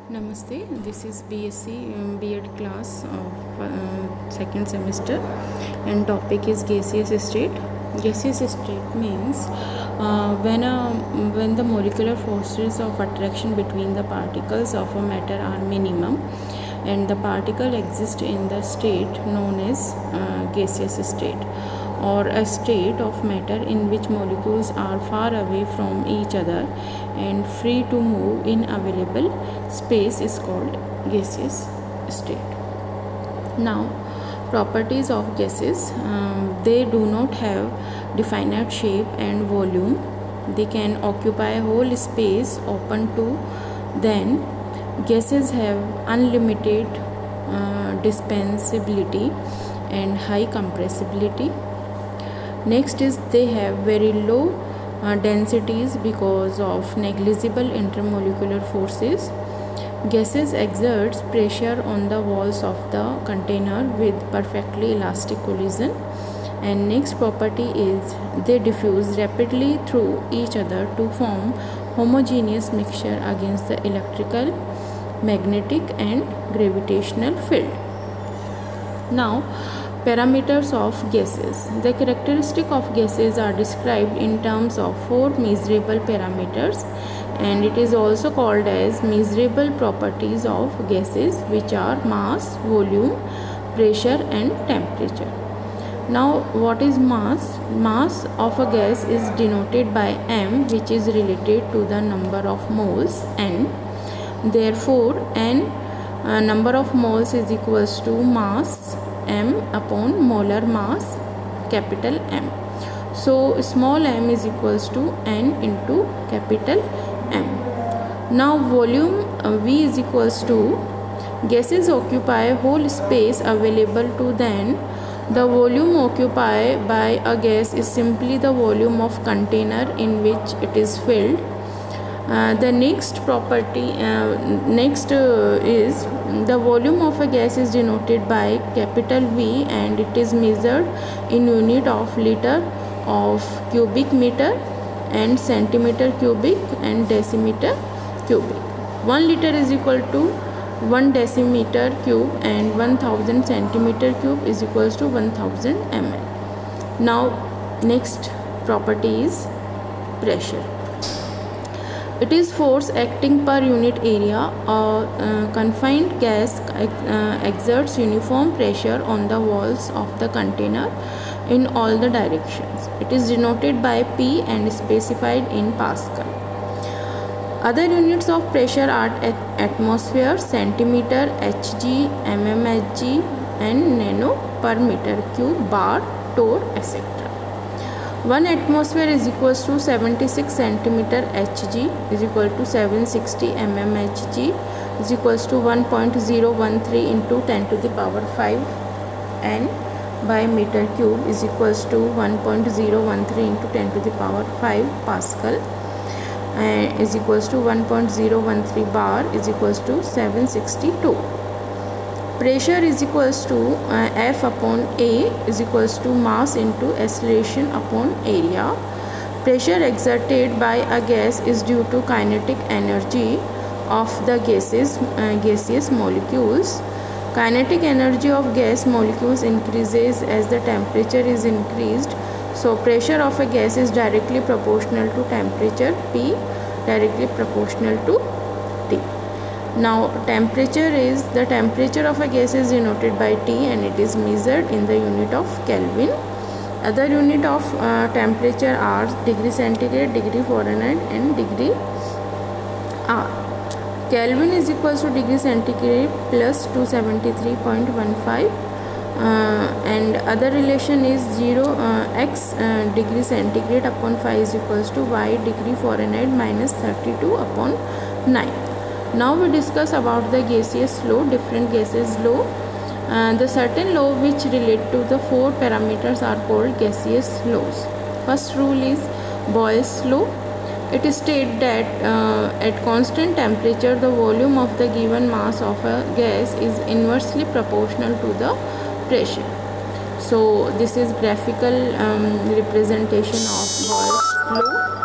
Namaste, this is BSc B.Ed class of second semester, and topic is gaseous state. Gaseous state means when the molecular forces of attraction between the particles of a matter are minimum and the particle exists in the state known as gaseous state, or a state of matter in which molecules are far away from each other and free to move in available space is called gaseous state. Now, properties of gases, they do not have definite shape and volume. They can occupy whole space open to them. Gases have unlimited dispensability and high compressibility. Next is they have very low densities because of negligible intermolecular forces. Gases exerts pressure on the walls of the container with perfectly elastic collision. And next property is they diffuse rapidly through each other to form homogeneous mixture against the electrical, magnetic and gravitational field. Now, parameters of gases. The characteristics of gases are described in terms of four measurable parameters, and it is also called as measurable properties of gases, which are mass, volume, pressure and temperature. Now, what is mass? Mass of a gas is denoted by m, which is related to the number of moles n. Therefore, n number of moles is equals to mass m upon molar mass capital M. So small m is equals to n into capital M. Now volume V is equals to gases occupy whole space available to them. The volume occupied by a gas is simply the volume of container in which it is filled. The next property is the volume of a gas is denoted by capital V, and it is measured in unit of liter of cubic meter and centimeter cubic and decimeter cubic. 1 liter is equal to 1 decimeter cube and 1000 centimeter cube is equals to 1000 ml. Now next property is pressure. It is force acting per unit area. A confined gas exerts uniform pressure on the walls of the container in all the directions. It is denoted by P and specified in Pascal. Other units of pressure are atmosphere, centimeter, Hg, mmHg and nano per meter cube, bar, torr, etc. 1 atmosphere is equals to 76 centimeter Hg is equal to 760 mmHg is equals to 1.013 into 10 to the power 5 n by meter cube is equals to 1.013 into 10 to the power 5 Pascal is equals to 1.013 bar is equals to 762. Pressure is equals to F upon A is equals to mass into acceleration upon area. Pressure exerted by a gas is due to kinetic energy of the gaseous molecules. Kinetic energy of gas molecules increases as the temperature is increased. So pressure of a gas is directly proportional to temperature P, directly proportional to T. Now temperature is the temperature of a gas is denoted by T and it is measured in the unit of Kelvin. Other unit of temperature are degree centigrade, degree Fahrenheit and degree R. Kelvin is equals to degree centigrade plus 273.15 and other relation is 0 x degree centigrade upon 5 is equals to y degree Fahrenheit minus 32 upon 9. Now we discuss about the gaseous law, different gases law. The certain law which relate to the four parameters are called gaseous laws. First rule is Boyle's law. It states that at constant temperature the volume of the given mass of a gas is inversely proportional to the pressure. So this is graphical representation of Boyle's law.